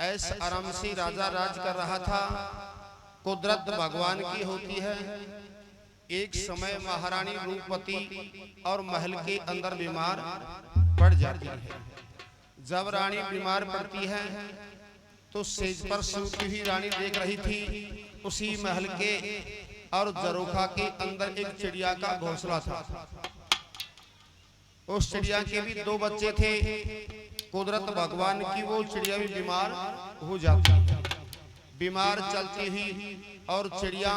ऐस आराम से राजा राज कर रहा था। कुदरत भगवान की होती है। एक समय महारानी रूपवती और महल के अंदर बीमार पड़ जाती है। जब रानी बीमार पड़ती है तो सेज पर सोती हुई रानी देख रही थी, उसी महल के और झरोखा के अंदर एक चिड़िया का घोंसला था। उस चिड़िया के भी दो बच्चे थे। कुदरत भगवान की वो चिड़िया भी बीमार हो जाती है। बीमार चलती हुई और चिड़िया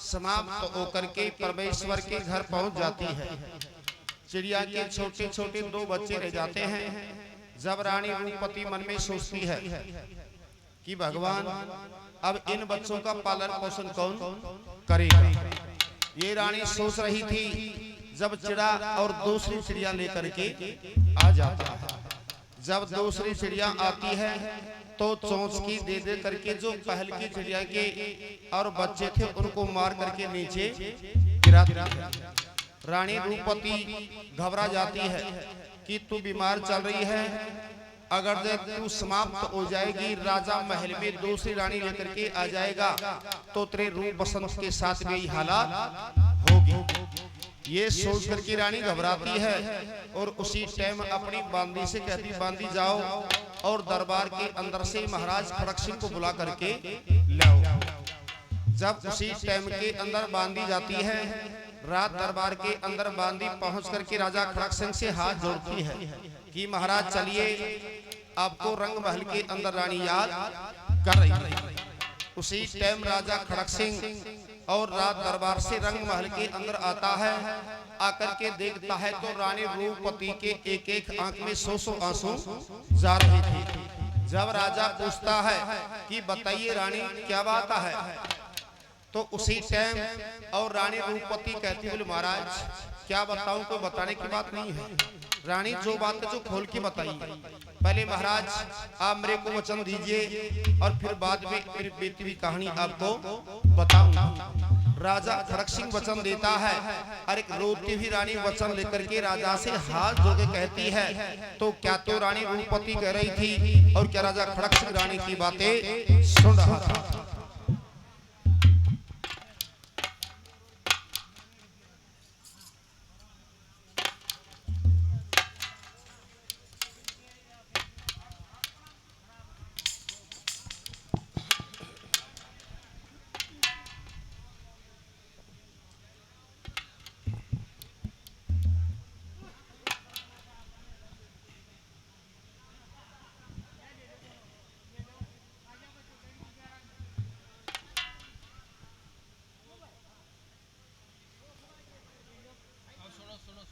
समाप्त होकर के परमेश्वर के घर पहुंच जाती है। चिड़िया के छोटे छोटे दो बच्चे रह जाते हैं। जब रानी रूपवती मन में सोचती है कि भगवान अब इन बच्चों का पालन पोषण कौन करेगा, ये रानी सोच रही थी। जब चिड़ा और दूसरी चिड़िया लेकर के आ जाता है। जब दूसरी चिड़िया आती है तो चोंच की दे दे करके जो पहल की चिड़िया के और बच्चे थे उनको मार करके नीचे गिरा दिया। रानी रूपवती घबरा जाती है कि तू बीमार चल रही है, अगर तू समाप्त हो जाएगी, राजा महल में दूसरी रानी लेकर के आ जाएगा तो तेरे रूप बसंत के साथ भी यही हालात होगी। ये सोच करके रानी घबराती है और उसी टाइम अपनी बांदी से कहती, बांदी जाओ और दरबार के अंदर से महाराज खड़क सिंह को बुला करके लाओ। जब उसी टाइम के अंदर बांदी जाती है, रात दरबार के अंदर बांदी पहुंच करके राजा खड़क सिंह से हाथ जोड़ती है कि महाराज चलिए, आपको रंग महल के अंदर रानी याद कर रही है। उसी टाइम राजा खड़क सिंह और रात दरबार से रंग महल के अंदर आता है। आकर के देखता है तो रानी रूपवती के एक एक आंख में सौ सौ आंसू जा रहे थे। जब राजा पूछता है कि बताइए रानी क्या बात है, तो उसी टाइम और रानी रूपवती कहती, बोले महाराज क्या बताऊं, कोई बताने की बात नहीं है। रानी जो बात है जो खोल के बताइए। पहले महाराज आप मेरे को वचन दीजिए और फिर बाद में मेरी बीती हुई कहानी आपको बताऊंगा। राजा खड़क सिंह वचन देता है और एक रोती हुई रानी वचन लेकर के राजा से हाथ जोड़ के कहती है, तो क्या तो रानी रूपवती कह रही थी और क्या राजा खड़क सिंह रानी की बातें सुन रहा था।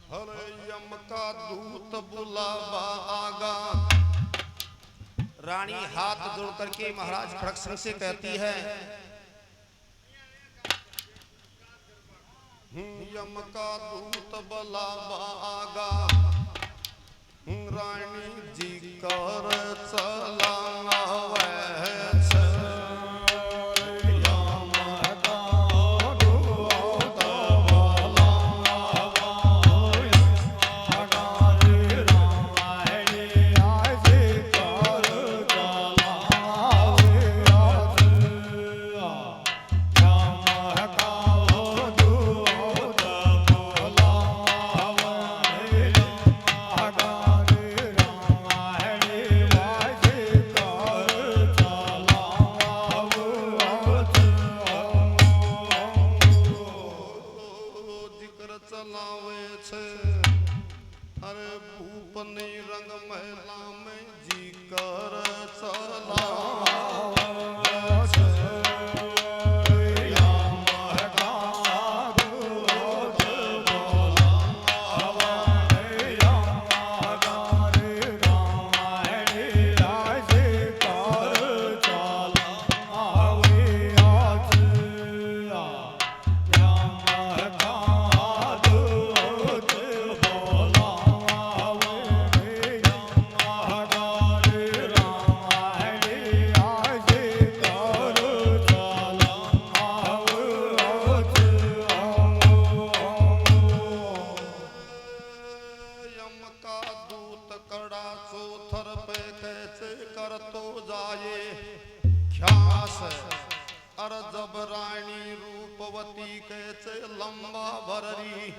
हरे यम का दूत बुलावा आगा। रानी हाथ जोड़ करके महाराज खड़क सिंह से कहती है, यम का दूत बुलावा आगा, रानी जी कर चलावा हो जाए ख्यास अर जब रानी रूपवती कैसे लंबा भररी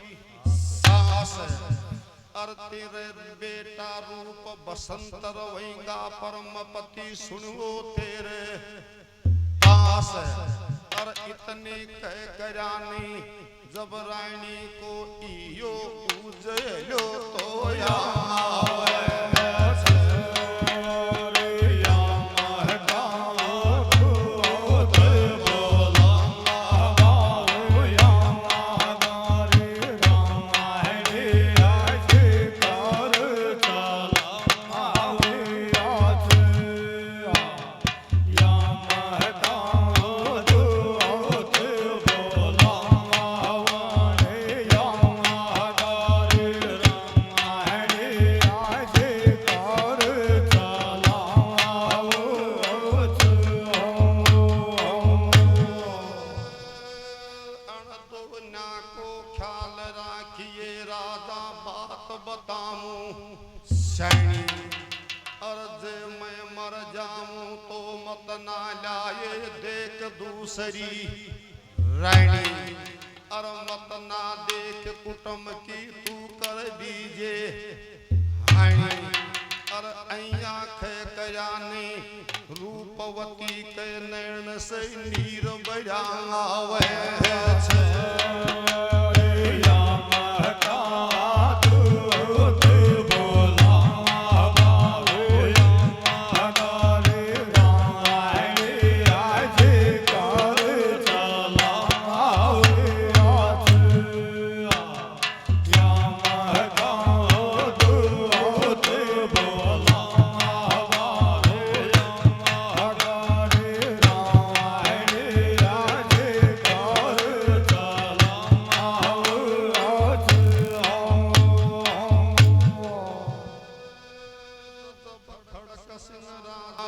सास अर तेरे बेटा रूप बसंत रवेगा परमपति सुनो तेरे पास अर इतने कह करानी जब रानी को इयो उजलो तो या दूसरी रानी अर मत ना देख कुटुंब की तू कर दीजे हानी अर आँख कयानी रूपवती के नैन से नीर बजावे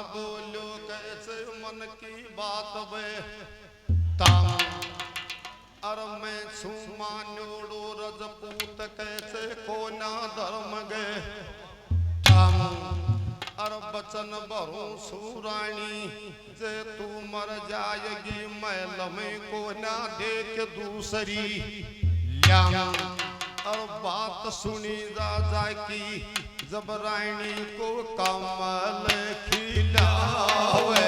बोलो कैसे मन की बात बे ताम अर मैं सुमान्योड़ो रजपूत कैसे कोना धर्म गए ताम अर बचन बरू सुरानी जे तू मर जाएगी मैल में कोना देख दूसरी ल्याम और बात सुनी राजा की जब रानी को कमल खिलावे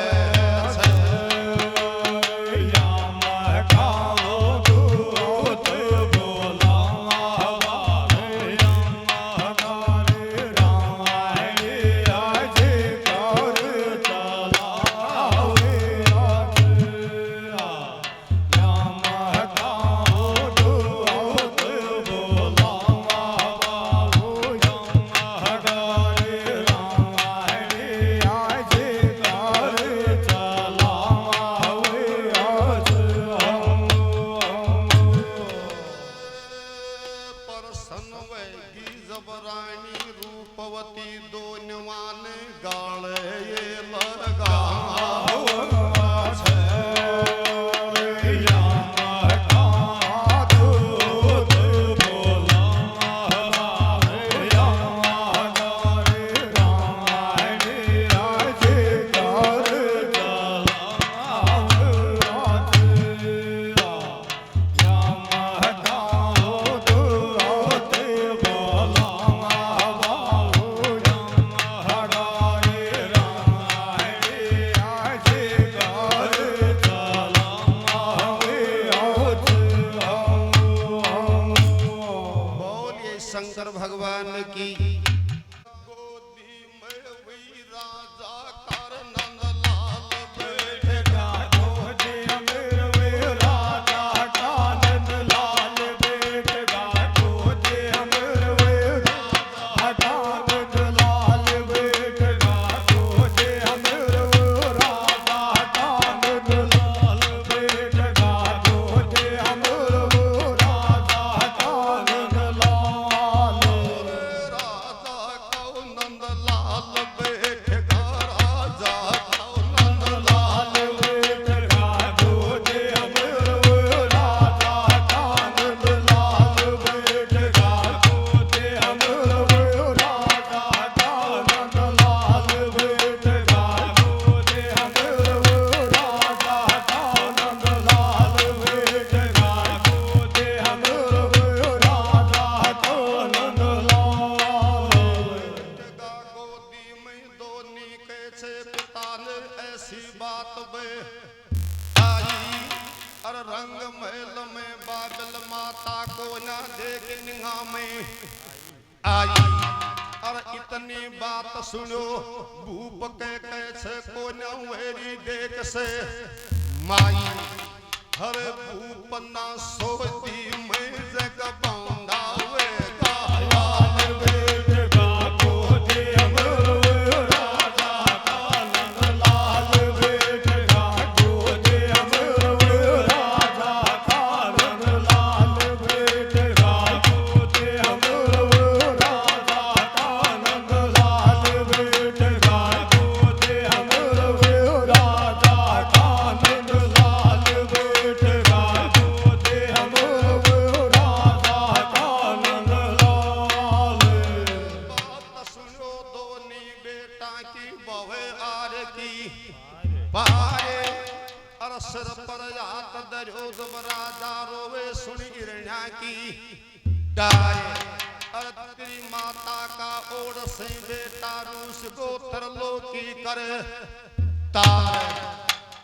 Yeah. छे पिता ने ऐसी बात बे आई अर रंग महल में बादल माता को ना देख निगाह में आई और इतनी बात सुनो भूप के कैसे को न वेरी देख से माई हर भूप ना सोती मैं जग बांधा वे गायान बेट गा को दे अमर राजा का नंद लाल बेट गा को दे अमर राजा का नंद लाल बेट गा को दे अमर राजा का नंद लाल बेट गा को दे अमर राजा का नंद लाल बेट गा को दे अमर राजा का नंद लाल। बात सुनो दोनी बेटा की बवे आर की पाए अर सिर पर हाथ धरो जब राजा रोवे सुन हिरण्या की डारे अर तेरी माता का ओढ़ से बेटा रूस गोत्र लोकी करे तार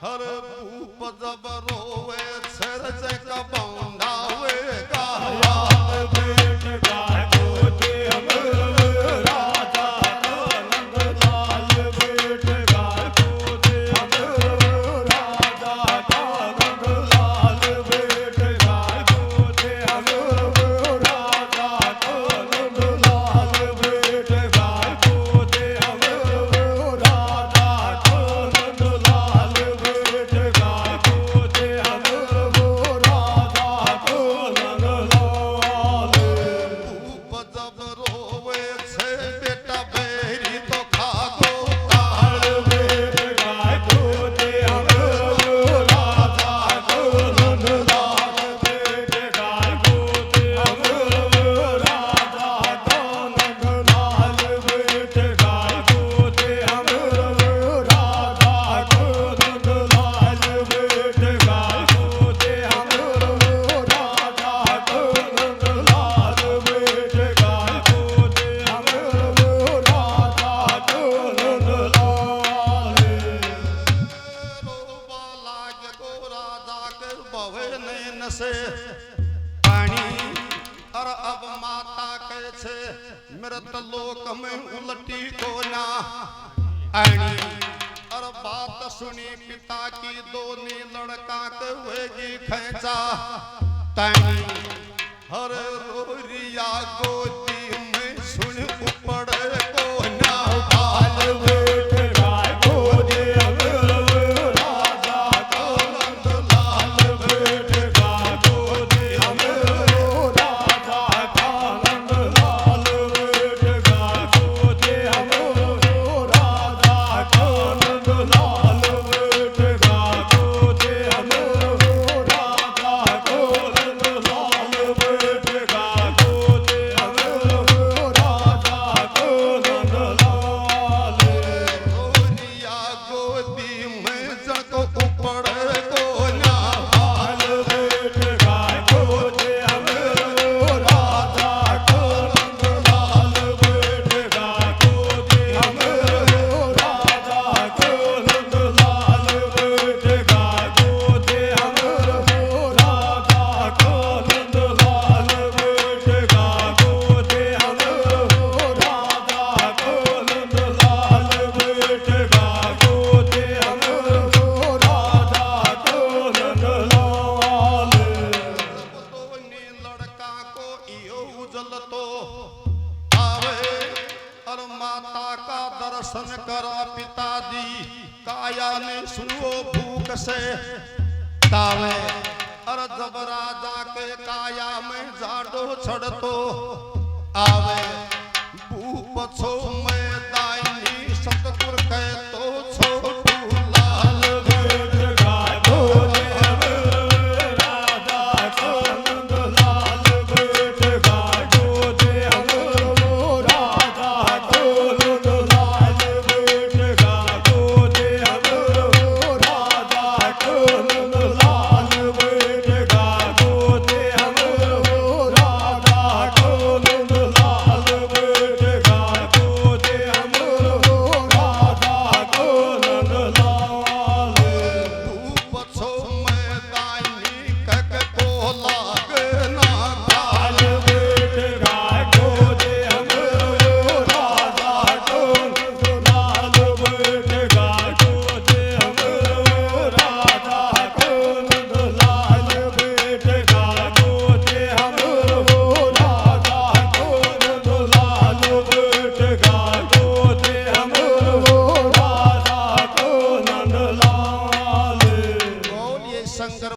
हर भूप जब रोवे सिर से कबौंदा वे गायान बेट गा को दे अमर राजा का नंद लाल बेट गा को दे अमर राजा का नंद लाल बेट गा को दे अमर राजा का नंद लाल बेट गा को दे अमर राजा का नंद लाल बेट गा को दे अमर राजा का नंद लाल। भूप जब रोवे छे बेटा बेरी तो खागो ताल बेट गा को दे अमर राजा का नंद लाल बेट गा को दे अमर राजा का नंद लाल बेट गा को दे अमर राजा का नंद लाल बेट गा को दे अमर राजा का नंद लाल बेट गा को दे अमर राजा का नंद लाल। रोबा लाग गो राजा के बवे नैन से पानी और अब माता कैसे मृत लोक में उलटी को ना आनी और बात सुनी पिता की दोनी लड़का के हुएगी खेचा तानी हर रोरिया गोदी में सुन उपड़े को ना बाल बेट गा को दे अमर राजा का नंद लाल बेट गा को दे अमर राजा का नंद लाल बेट गा को दे अमर राजा का नंद लाल बेट गा को दे अमर राजा का नंद लाल बेट गा को दे अमर राजा का नंद लाल। रोरिया गोदी में जको उपड़े को ना बाल बेट गा को दे अमर राजा का नंद लाल बेट गा को दे अमर राजा का नंद लाल बेट गा को दे अमर राजा का नंद लाल बेट गा को दे अमर राजा का नंद लाल बेट गा को दे अमर राजा का नंद लाल। दोनी लड़का को इयो उजल तो आवे और माता का दर्शन करा पिताजी काया ने सुनो भूख से तावे और जब राजा के काया में जाडो छड़तो आवे भूप छो में दाइनी सतगुर कहते